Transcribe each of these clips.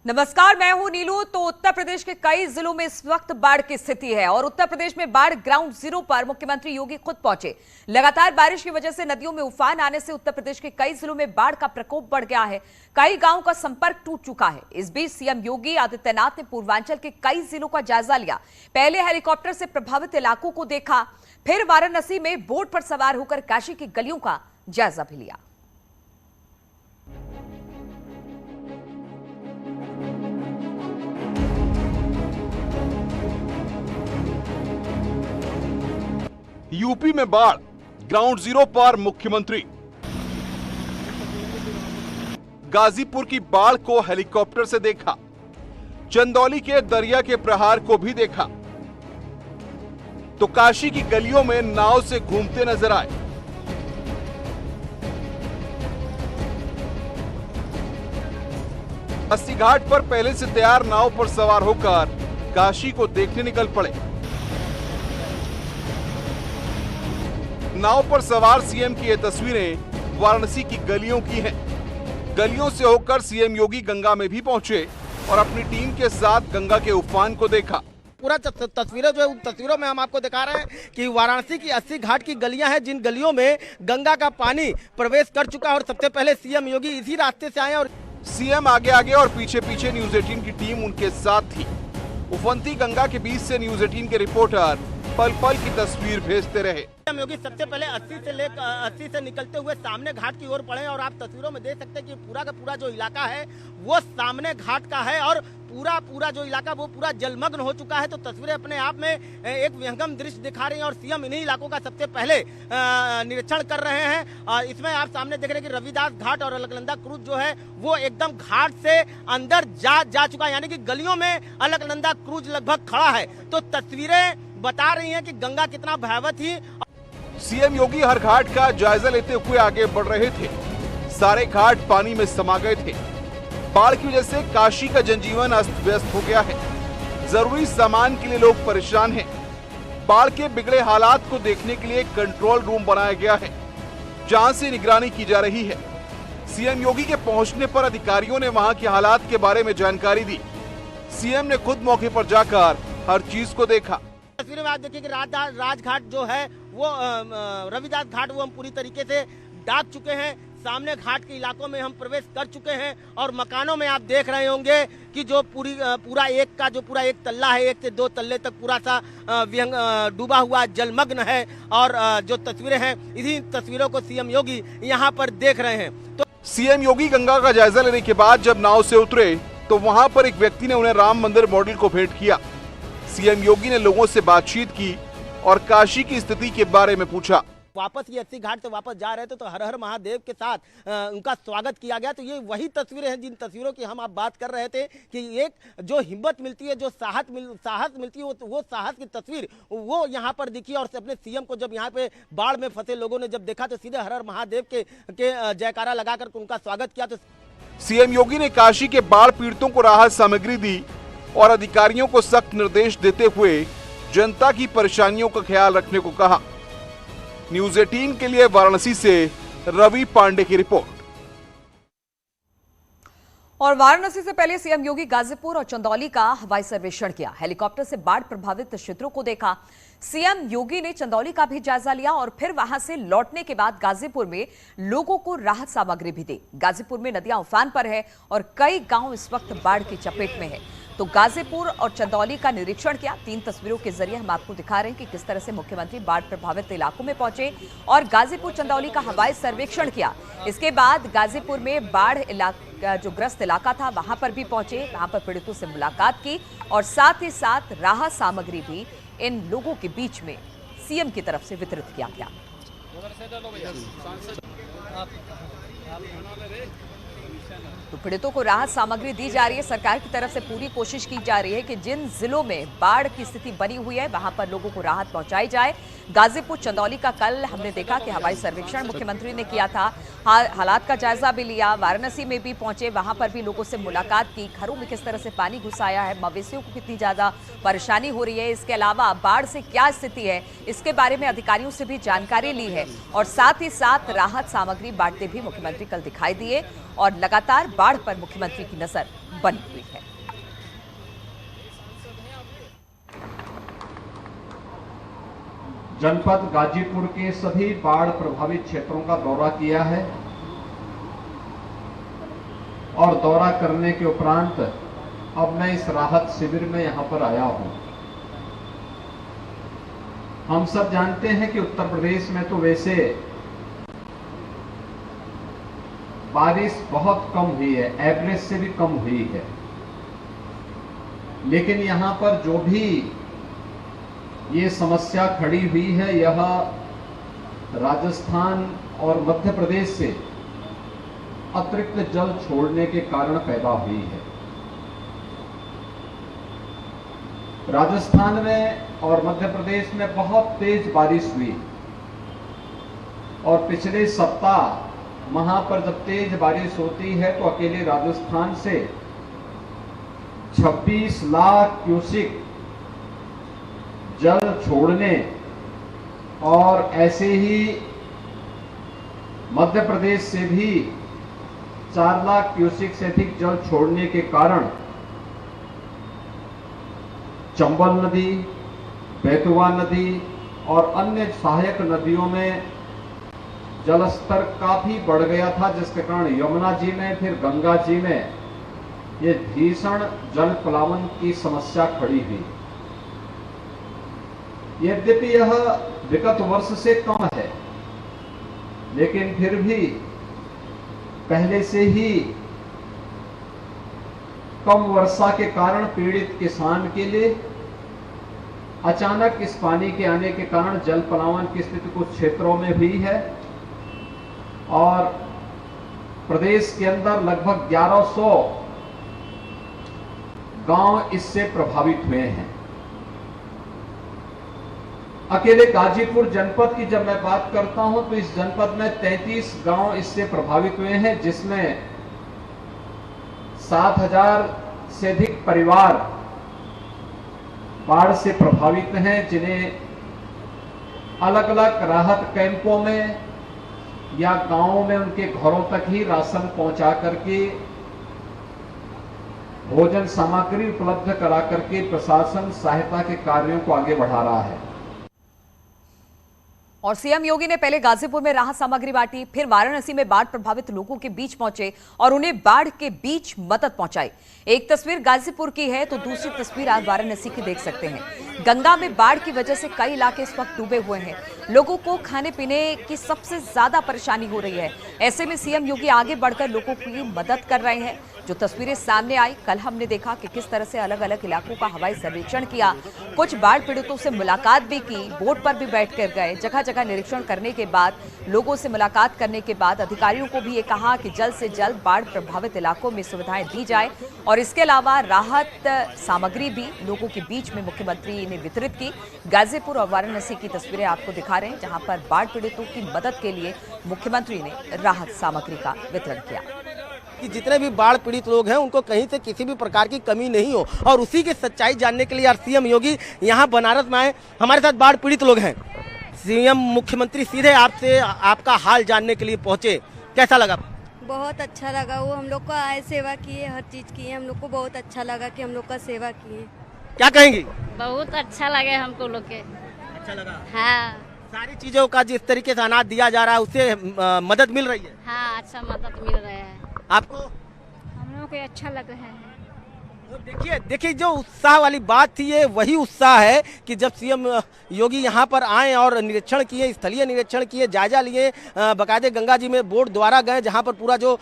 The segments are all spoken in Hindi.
नमस्कार, मैं हूं नीलू। तो उत्तर प्रदेश के कई जिलों में इस वक्त बाढ़ की स्थिति है और उत्तर प्रदेश में बाढ़ ग्राउंड जीरो पर मुख्यमंत्री योगी खुद पहुंचे। लगातार बारिश की वजह से नदियों में उफान आने से उत्तर प्रदेश के कई जिलों में बाढ़ का प्रकोप बढ़ गया है। कई गांवों का संपर्क टूट चुका है। इस बीच सीएम योगी आदित्यनाथ ने पूर्वांचल के कई जिलों का जायजा लिया। पहले हेलीकॉप्टर से प्रभावित इलाकों को देखा, फिर वाराणसी में बोट पर सवार होकर काशी की गलियों का जायजा भी लिया। यूपी में बाढ़, ग्राउंड जीरो पर मुख्यमंत्री। गाजीपुर की बाढ़ को हेलीकॉप्टर से देखा, चंदौली के दरिया के प्रहार को भी देखा, तो काशी की गलियों में नाव से घूमते नजर आए। अस्सी घाट पर पहले से तैयार नाव पर सवार होकर काशी को देखने निकल पड़े। नाव पर सवार सीएम की ये तस्वीरें वाराणसी की गलियों की हैं। गलियों से होकर सीएम योगी गंगा में भी पहुंचे और अपनी टीम के साथ गंगा के उफान को देखा। पूरा तस्वीरें जो है उन तस्वीरों में हम आपको दिखा रहे हैं कि वाराणसी की 80 घाट की गलियां हैं, जिन गलियों में गंगा का पानी प्रवेश कर चुका है और सबसे पहले सीएम योगी इसी रास्ते से आए और सीएम आगे आगे और पीछे पीछे न्यूज 18 की टीम उनके साथ थी। उफनती गंगा के बीच से न्यूज 18 के रिपोर्टर पल पल की तस्वीर भेजते रहे। सीएम योगी सबसे पहले 80 से निकलते हुए सामने घाट की ओर बढ़े और आप तस्वीरों में देख सकते हैं कि पूरा का पूरा जो इलाका है वो सामने घाट का है और पूरा जो इलाका वो पूरा जलमग्न हो चुका है। तो तस्वीरें अपने आप में एक विहंगम दृश्य दिखा रही हैं और सीएम इन्हीं इलाकों का सबसे पहले निरीक्षण कर रहे हैं। इसमें आप सामने देख रहे हैं कि रविदास घाट और अलकनंदा क्रूज जो है वो एकदम घाट से अंदर जा चुका है, यानी कि गलियों में अलकनंदा क्रूज लगभग खड़ा है। तो तस्वीरें बता रही हैं कि गंगा कितना भयावह थी। सीएम योगी हर घाट का जायजा लेते हुए आगे बढ़ रहे थे। सारे घाट पानी में समा गए थे। बाढ़ की वजह से काशी का जनजीवन अस्त व्यस्त हो गया है। जरूरी सामान के लिए लोग परेशान हैं। बाढ़ के बिगड़े हालात को देखने के लिए कंट्रोल रूम बनाया गया है, जहां से निगरानी की जा रही है। सीएम योगी के पहुंचने पर अधिकारियों ने वहां के हालात के बारे में जानकारी दी। सीएम ने खुद मौके पर जाकर हर चीज को देखा। तस्वीर में आप देखिए कि राजघाट जो है वो रविदास घाट वो हम पूरी तरीके से डाक चुके हैं। सामने घाट के इलाकों में हम प्रवेश कर चुके हैं और मकानों में आप देख रहे होंगे कि जो पूरा एक तल्ला है, 1 से 2 तल्ले तक पूरा सा डूबा हुआ जलमग्न है। और जो तस्वीरें हैं इसी तस्वीरों को सीएम योगी यहाँ पर देख रहे हैं। तो सीएम योगी गंगा का जायजा लेने के बाद जब नाव से उतरे तो वहां पर एक व्यक्ति ने उन्हें राम मंदिर मॉडल को भेंट किया। सीएम योगी ने लोगों से बातचीत की और काशी की स्थिति के बारे में पूछा। वापस ये 80 घाट से वापस जा रहे थे तो हर हर महादेव के साथ उनका स्वागत किया गया। तो ये वही तस्वीरें हैं जिन तस्वीरों की हम आप बात कर रहे थे कि एक जो हिम्मत मिलती है, जो साहस मिलती है, वो साहस की तस्वीर वो यहाँ पर दिखी। और अपने सीएम को जब यहाँ पे बाढ़ में फंसे लोगों ने जब देखा तो सीधे हर हर महादेव के जयकारा लगाकर उनका स्वागत किया। तो सीएम योगी ने काशी के बाढ़ पीड़ितों को राहत सामग्री दी और अधिकारियों को सख्त निर्देश देते हुए जनता की परेशानियों का ख्याल रखने को कहा। न्यूज 18 के लिए वाराणसी से रवि पांडे की रिपोर्ट। और वाराणसी से पहले सीएम योगी गाजीपुर और चंदौली का हवाई सर्वेक्षण किया। हेलीकॉप्टर से बाढ़ प्रभावित क्षेत्रों को देखा। सीएम योगी ने चंदौली का भी जायजा लिया और फिर वहां से लौटने के बाद गाजीपुर में लोगों को राहत सामग्री भी दी। गाजीपुर में नदियां उफान पर है और कई गांव इस वक्त बाढ़ की चपेट में है। तो गाजीपुर और चंदौली का निरीक्षण किया। 3 तस्वीरों के जरिए हम आपको दिखा रहे हैं कि किस तरह से मुख्यमंत्री बाढ़ प्रभावित इलाकों में पहुंचे और गाजीपुर चंदौली का हवाई सर्वेक्षण किया। इसके बाद गाजीपुर में बाढ़ जो ग्रस्त इलाका था वहां पर भी पहुंचे, वहां पर पीड़ितों से मुलाकात की और साथ ही साथ राहत सामग्री भी इन लोगों के बीच में सीएम की तरफ से वितरित किया गया। तो पीड़ितों को राहत सामग्री दी जा रही है। सरकार की तरफ से पूरी कोशिश की जा रही है कि जिन जिलों में बाढ़ की स्थिति बनी हुई है वहां पर लोगों को राहत पहुंचाई जाए। गाजीपुर चंदौली का कल हमने देखा कि हवाई सर्वेक्षण मुख्यमंत्री ने किया था, हालात का जायजा भी लिया। वाराणसी में भी पहुंचे, वहां पर भी लोगों से मुलाकात की। घरों में किस तरह से पानी घुस आया है, मवेशियों को कितनी ज्यादा परेशानी हो रही है, इसके अलावा बाढ़ से क्या स्थिति है, इसके बारे में अधिकारियों से भी जानकारी ली है और साथ ही साथ राहत सामग्री बांटते भी मुख्यमंत्री कल दिखाई दिए और लगातार बाढ़ पर मुख्यमंत्री की नजर बनी हुई है। जनपद गाजीपुर के सभी बाढ़ प्रभावित क्षेत्रों का दौरा किया है और दौरा करने के उपरांत अब मैं इस राहत शिविर में यहां पर आया हूं। हम सब जानते हैं कि उत्तर प्रदेश में तो वैसे बारिश बहुत कम हुई है, एवरेज से भी कम हुई है, लेकिन यहां पर जो भी ये समस्या खड़ी हुई है यह राजस्थान और मध्य प्रदेश से अतिरिक्त जल छोड़ने के कारण पैदा हुई है। राजस्थान में और मध्य प्रदेश में बहुत तेज बारिश हुई और पिछले सप्ताह वहां पर जब तेज बारिश होती है तो अकेले राजस्थान से 26 लाख क्यूसिक जल छोड़ने और ऐसे ही मध्य प्रदेश से भी 4 लाख क्यूसिक से अधिक जल छोड़ने के कारण चंबल नदी, बेतवा नदी और अन्य सहायक नदियों में जलस्तर काफी बढ़ गया था, जिसके कारण यमुना जी में फिर गंगा जी में ये भीषण जल प्लावन की समस्या खड़ी हुई। यद्यपि यह विगत वर्ष से कम है, लेकिन फिर भी पहले से ही कम वर्षा के कारण पीड़ित किसान के लिए अचानक इस पानी के आने के कारण जल प्लावन की स्थिति कुछ क्षेत्रों में हुई है और प्रदेश के अंदर लगभग 1100 गांव इससे प्रभावित हुए हैं। अकेले गाजीपुर जनपद की जब मैं बात करता हूं तो इस जनपद में 33 गांव इससे प्रभावित हुए हैं, जिसमें 7000 से अधिक परिवार बाढ़ से प्रभावित हैं, जिन्हें अलग अलग राहत कैंपों में या गांवों में उनके घरों तक ही राशन पहुंचा करके भोजन सामग्री उपलब्ध करा करके प्रशासन सहायता के कार्यों को आगे बढ़ा रहा है। और सीएम योगी ने पहले गाजीपुर में राहत सामग्री बांटी, फिर वाराणसी में बाढ़ प्रभावित लोगों के बीच पहुंचे और उन्हें बाढ़ के बीच मदद पहुंचाई। एक तस्वीर गाजीपुर की है तो दूसरी तस्वीर आप वाराणसी की देख सकते हैं। गंगा में बाढ़ की वजह से कई इलाके इस वक्त डूबे हुए हैं। लोगों को खाने पीने की सबसे ज्यादा परेशानी हो रही है। ऐसे में सीएम योगी आगे बढ़कर लोगों की मदद कर रहे हैं। जो तस्वीरें सामने आई, कल हमने देखा कि किस तरह से अलग अलग इलाकों का हवाई सर्वेक्षण किया, कुछ बाढ़ पीड़ितों से मुलाकात भी की, बोट पर भी बैठकर गए। जगह जगह निरीक्षण करने के बाद, लोगों से मुलाकात करने के बाद अधिकारियों को भी ये कहा कि जल्द से जल्द बाढ़ प्रभावित इलाकों में सुविधाएं दी जाए और इसके अलावा राहत सामग्री भी लोगों के बीच में मुख्यमंत्री ने वितरित की। गाजीपुर और वाराणसी की तस्वीरें आपको दिखा रहे हैं, जहां पर बाढ़ पीड़ितों की मदद के लिए मुख्यमंत्री ने राहत सामग्री का वितरण किया कि जितने भी बाढ़ पीड़ित लोग हैं उनको कहीं से किसी भी प्रकार की कमी नहीं हो। और उसी की सच्चाई जानने के लिए सीएम योगी यहाँ बनारस में आए। हमारे साथ बाढ़ पीड़ित लोग हैं। सीएम मुख्यमंत्री सीधे आपसे आपका हाल जानने के लिए पहुंचे, कैसा लगा? बहुत अच्छा लगा। वो हम लोग को आए, सेवा किए, हर चीज किए। हम लोग को बहुत अच्छा लगा कि हम लोग का सेवा किए। क्या कहेंगी? बहुत अच्छा लगे हमको लोग के। अच्छा लगा? हाँ, सारी चीजों का जिस तरीके से अनाज दिया जा रहा है उससे मदद मिल रही है? हाँ, अच्छा मदद मिल रहा है। आपको? हम लोगों को अच्छा लग रहा है। देखिए जो उत्साह वाली बात थी, ये वही उत्साह है कि जब सीएम योगी यहाँ पर आए और निरीक्षण किए, स्थलीय निरीक्षण किए, जायजा लिए, बकायदे गंगा जी में बोट द्वारा गए, जहाँ पर पूरा जो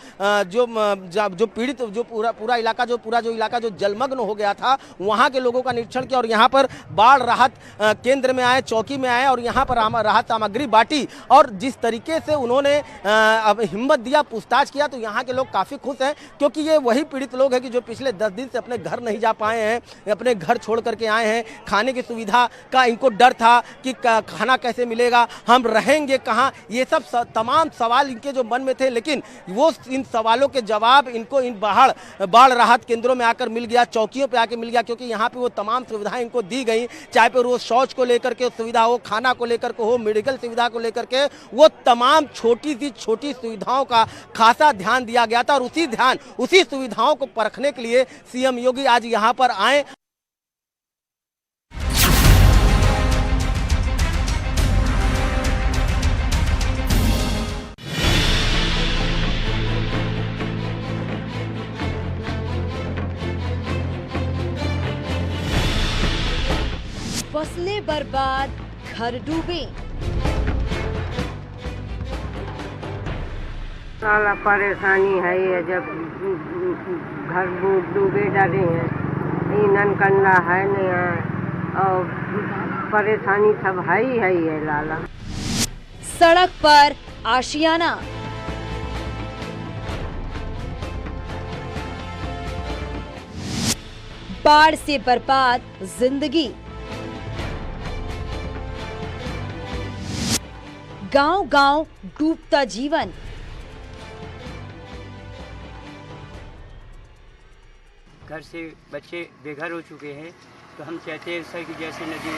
पीड़ित जो पूरा इलाका जो जलमग्न हो गया था, वहाँ के लोगों का निरीक्षण किया और यहाँ पर बाढ़ राहत केंद्र में आए, चौकी में आए और यहाँ पर राहत सामग्री बांटी। और जिस तरीके से उन्होंने हिम्मत दिया, पूछताछ किया, तो यहाँ के लोग काफ़ी खुश हैं, क्योंकि ये वही पीड़ित लोग हैं कि जो पिछले 10 दिन से अपने अपने घर नहीं जा पाए हैं, अपने घर छोड़ करके आए हैं। खाने की सुविधा का इनको डर था कि खाना कैसे मिलेगा, हम रहेंगे कहाँ, ये सब तमाम सवाल इनके जो मन में थे। लेकिन वो इन सवालों के जवाब इनको इन बाढ़ राहत केंद्रों में आकर मिल गया, चौकियों पे आके मिल गया, क्योंकि यहाँ पे वो तमाम सुविधाएं इनको दी गई, चाहे पे रोज शौच को लेकर के सुविधा हो, खाना को लेकर के हो, मेडिकल सुविधा को लेकर के, वो तमाम छोटी सी छोटी सुविधाओं का खासा ध्यान दिया गया था। और उसी सुविधाओं को परखने के लिए सीएम योगी आज यहाँ पर आए। फसलें बर्बाद, घर डूबे। साला परेशानी है ये, जब घर डूबे डरे हैं, ईंधन कंडा है नहीं है और परेशानी सब है ही है ये लाला। सड़क पर आशियाना, बाढ़ से बर्बाद जिंदगी, गांव-गांव डूबता जीवन। घर से बच्चे बेघर हो चुके हैं, तो हम चाहते हैं सर कि जैसे नदी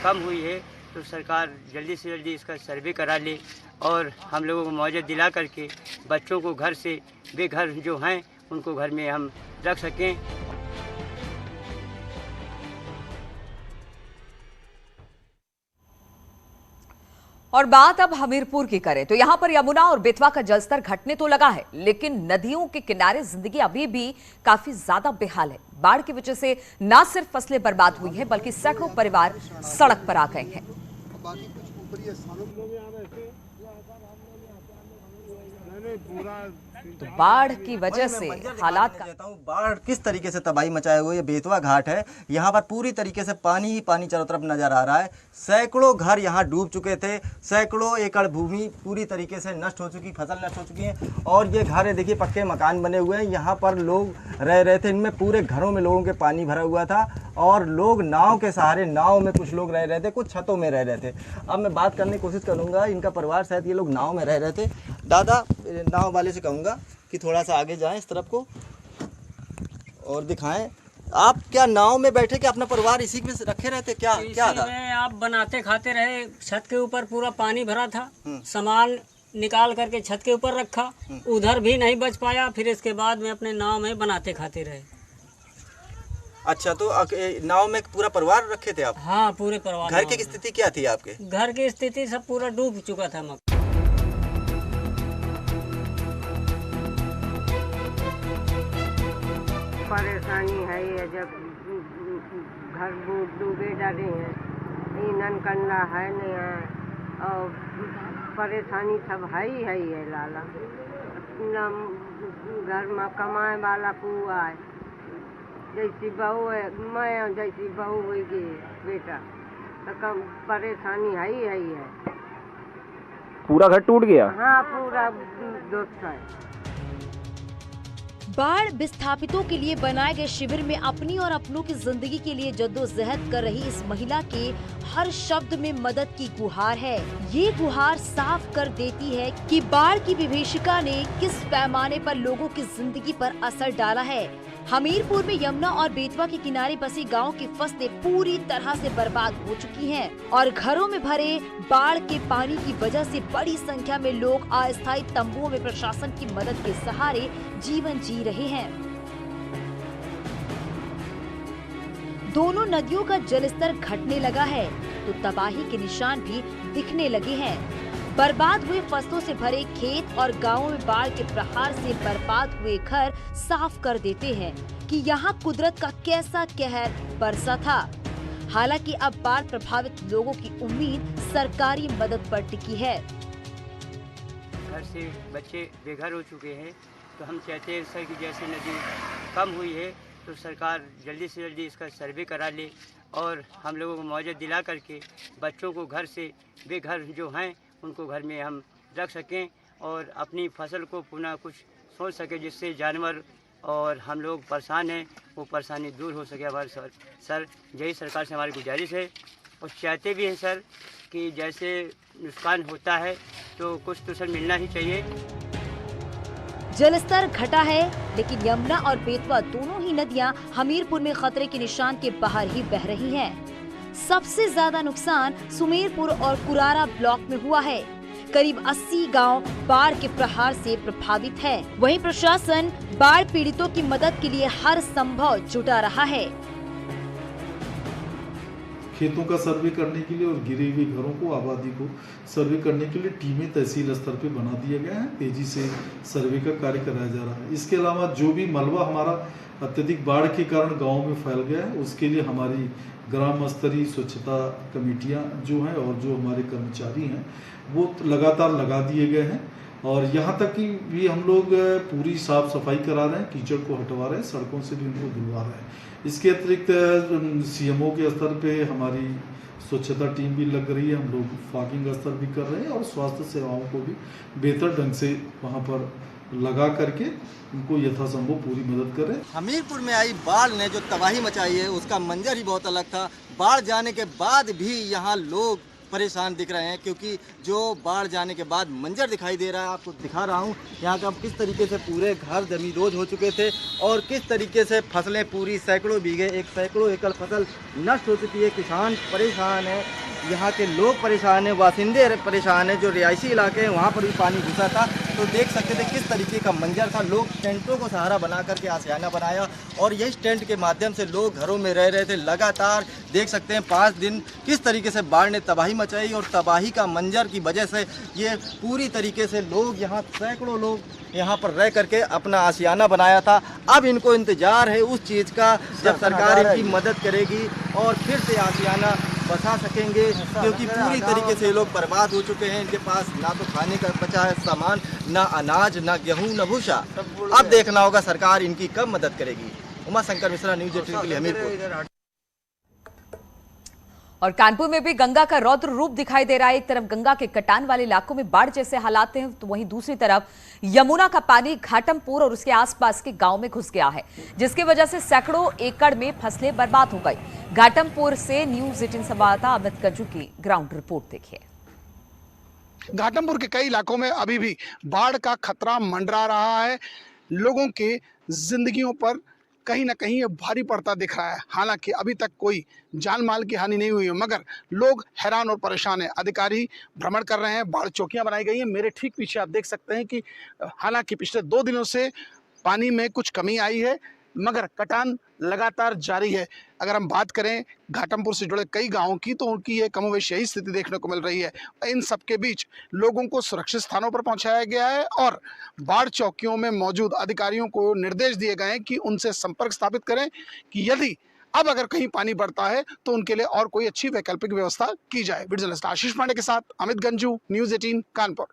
कम हुई है तो सरकार जल्दी से जल्दी इसका सर्वे करा ले और हम लोगों को मुआवजा दिला करके बच्चों को घर से बेघर जो हैं उनको घर में हम रख सकें। और बात अब हमीरपुर की करें तो यहां पर यमुना और बेतवा का जलस्तर घटने तो लगा है, लेकिन नदियों के किनारे जिंदगी अभी भी काफी ज्यादा बेहाल है। बाढ़ की वजह से न सिर्फ फसलें बर्बाद हुई है बल्कि सैकड़ों परिवार सड़क पर आ गए हैं। तो बाढ़ की वजह से हालात का बाढ़ किस तरीके से तबाही मचाए हुए, ये बेतवा घाट है, यहाँ पर पूरी तरीके से पानी ही पानी चारों तरफ नजर आ रहा है। सैकड़ों घर यहाँ डूब चुके थे, सैकड़ों एकड़ भूमि पूरी तरीके से नष्ट हो चुकी, फसल नष्ट हो चुकी है। और ये घर है, देखिए पक्के मकान बने हुए हैं, यहाँ पर लोग रह रहे थे, इनमें पूरे घरों में लोगों के पानी भरा हुआ था और लोग नाव के सहारे, नाव में कुछ लोग रह रहे थे, कुछ छतों में रह रहे थे। अब मैं बात करने की कोशिश करूँगा, इनका परिवार शायद ये लोग नाव में रह रहे थे। दादा, नाव वाले से कहूँगा कि थोड़ा सा आगे जाएं इस तरफ को और दिखाएं। आप क्या नाव में बैठे कि अपना परिवार इसी में रखे रहते, क्या क्या था? आप बनाते खाते रहे, छत के ऊपर पूरा पानी भरा था, सामान निकाल करके छत के ऊपर रखा, उधर भी नहीं बच पाया, फिर इसके बाद में अपने नाव में बनाते खाते रहे। अच्छा, तो नाव में पूरा परिवार रखे थे आप? हाँ, पूरे परिवार। घर की स्थिति क्या थी आपके? घर की स्थिति सब पूरा डूब चुका था। परेशानी है ये, जब घर डूबे डरे हैं, ईंधन कंडा है नहीं है और परेशानी सब है ही है लाला। घर में कमाए वाला पुआ है, जैसी बहू है, मैं जैसी बहू होगी बेटा, तो कम परेशानी है ही है। पूरा घर टूट गया? हाँ, पूरा दोस्त है। बाढ़ विस्थापितों के लिए बनाए गए शिविर में अपनी और अपनों की जिंदगी के लिए जद्दोजहद कर रही इस महिला के हर शब्द में मदद की गुहार है। ये गुहार साफ कर देती है कि बाढ़ की विभीषिका ने किस पैमाने पर लोगों की जिंदगी पर असर डाला है। हमीरपुर में यमुना और बेतवा के किनारे बसे गांव की फसलें पूरी तरह से बर्बाद हो चुकी हैं और घरों में भरे बाढ़ के पानी की वजह से बड़ी संख्या में लोग अस्थायी तंबुओं में प्रशासन की मदद के सहारे जीवन जी रहे हैं। दोनों नदियों का जलस्तर घटने लगा है तो तबाही के निशान भी दिखने लगे हैं। बर्बाद हुए फसलों से भरे खेत और गांवों में बाढ़ के प्रहार से बर्बाद हुए घर साफ कर देते हैं कि यहाँ कुदरत का कैसा कहर बरसा था। हालांकि अब बाढ़ प्रभावित लोगों की उम्मीद सरकारी मदद पर टिकी है। घर से बच्चे बेघर हो चुके हैं, तो हम चाहते हैं सर कि जैसे नदी कम हुई है तो सरकार जल्दी से जल्दी इसका सर्वे करा ले और हम लोगों को मुआवजा दिला करके बच्चों को घर से बेघर जो हैं उनको घर में हम रख सकें और अपनी फसल को पुनः कुछ सोच सकें, जिससे जानवर और हम लोग परेशान हैं, वो परेशानी दूर हो सके हमारे सर यही सरकार से हमारी गुजारिश है। और चाहते भी हैं सर कि जैसे नुकसान होता है तो कुछ तो सर मिलना ही चाहिए। जलस्तर घटा है, लेकिन यमुना और बेतवा दोनों ही नदियां हमीरपुर में खतरे के निशान के बाहर ही बह रही हैं। सबसे ज्यादा नुकसान सुमेरपुर और कुरारा ब्लॉक में हुआ है। करीब 80 गांव बाढ़ के प्रहार से प्रभावित है। वहीं प्रशासन बाढ़ पीड़ितों की मदद के लिए हर संभव जुटा रहा है। खेतों का सर्वे करने के लिए और गिरे हुए घरों को, आबादी को सर्वे करने के लिए टीमें तहसील स्तर पे बना दिए गए हैं। तेजी से सर्वे का कार्य कराया जा रहा है। इसके अलावा जो भी मलबा हमारा अत्यधिक बाढ़ के कारण गाँव में फैल गया है, उसके लिए हमारी ग्राम स्तरीय स्वच्छता कमेटियां जो हैं और जो हमारे कर्मचारी हैं वो लगातार लगा दिए गए हैं। और यहाँ तक कि भी हम लोग पूरी साफ सफाई करा रहे हैं, कीचड़ को हटवा रहे हैं, सड़कों से भी उनको धुलवा रहे हैं। इसके अतिरिक्त सीएमओ के स्तर पे हमारी स्वच्छता टीम भी लग रही है। हम लोग फॉगिंग स्तर भी कर रहे हैं और स्वास्थ्य सेवाओं को भी बेहतर ढंग से वहाँ पर लगा करके उनको यथासंभव पूरी मदद करें। हमीरपुर में आई बाढ़ ने जो तबाही मचाई है उसका मंजर ही बहुत अलग था। बाढ़ जाने के बाद भी यहाँ लोग परेशान दिख रहे हैं, क्योंकि जो बाढ़ जाने के बाद मंजर दिखाई दे रहा है, आपको दिखा रहा हूँ यहाँ का किस तरीके से पूरे घर जमींदोज हो चुके थे और किस तरीके से फसलें पूरी सैकड़ों बीघे सैकड़ों एकड़ फसल नष्ट हो चुकी है। किसान परेशान है, यहाँ के लोग परेशान हैं, वासिंदे परेशान हैं। जो रिहायशी इलाके हैं वहाँ पर भी पानी घुसा था, तो देख सकते थे किस तरीके का मंजर था। लोग टेंटों को सहारा बना करके आशियाना बनाया और यही टेंट के माध्यम से लोग घरों में रह रहे थे। लगातार देख सकते हैं 5 दिन किस तरीके से बाढ़ ने तबाही मचाई और तबाही का मंजर की वजह से ये पूरी तरीके से लोग यहाँ सैकड़ों लोग यहाँ पर रह करके अपना आशियाना बनाया था। अब इनको इंतजार है उस चीज़ का जब सरकार इनकी मदद करेगी और फिर से आशियाना बसा सकेंगे, क्योंकि पूरी तरीके से लोग बर्बाद हो चुके हैं। इनके पास ना तो खाने का बचा है सामान, ना अनाज, ना गेहूं, ना भूसा। अब देखना होगा सरकार इनकी कब मदद करेगी। उमा शंकर मिश्रा, न्यूज़ 18 के लिए हमीरपुर। और कानपुर में भी गंगा का रौद्र रूप दिखाई दे रहा है। एक तरफ गंगा के कटान वाले इलाकों में बाढ़ जैसे हालात हैं, तो वहीं दूसरी तरफ यमुना का पानी घाटमपुर और उसके आसपास के गांव में घुस गया है, जिसकी वजह से सैकड़ों एकड़ में फसलें बर्बाद हो गई। घाटमपुर से न्यूज़ 18 संवाददाता अमित गंजू की ग्राउंड रिपोर्ट देखिए। घाटमपुर के कई इलाकों में अभी भी बाढ़ का खतरा मंडरा रहा है। लोगों के जिंदगियों पर कहीं ना कहीं ये भारी पड़ता दिख रहा है। हालांकि अभी तक कोई जान माल की हानि नहीं हुई है, मगर लोग हैरान और परेशान हैं। अधिकारी भ्रमण कर रहे हैं, बाढ़ चौकियां बनाई गई हैं। मेरे ठीक पीछे आप देख सकते हैं कि हालांकि पिछले 2 दिनों से पानी में कुछ कमी आई है, मगर कटान लगातार जारी है। अगर हम बात करें घाटमपुर से जुड़े कई गांवों की, तो उनकी ये कमोवेश यही स्थिति देखने को मिल रही है। इन सब के बीच लोगों को सुरक्षित स्थानों पर पहुंचाया गया है और बाढ़ चौकियों में मौजूद अधिकारियों को निर्देश दिए गए हैं कि उनसे संपर्क स्थापित करें कि यदि अब अगर कहीं पानी बढ़ता है तो उनके लिए और कोई अच्छी वैकल्पिक व्यवस्था की जाए। वीडियो जर्नलिस्ट आशीष पांडे के साथ अमित गंजू, न्यूज़ 18 कानपुर।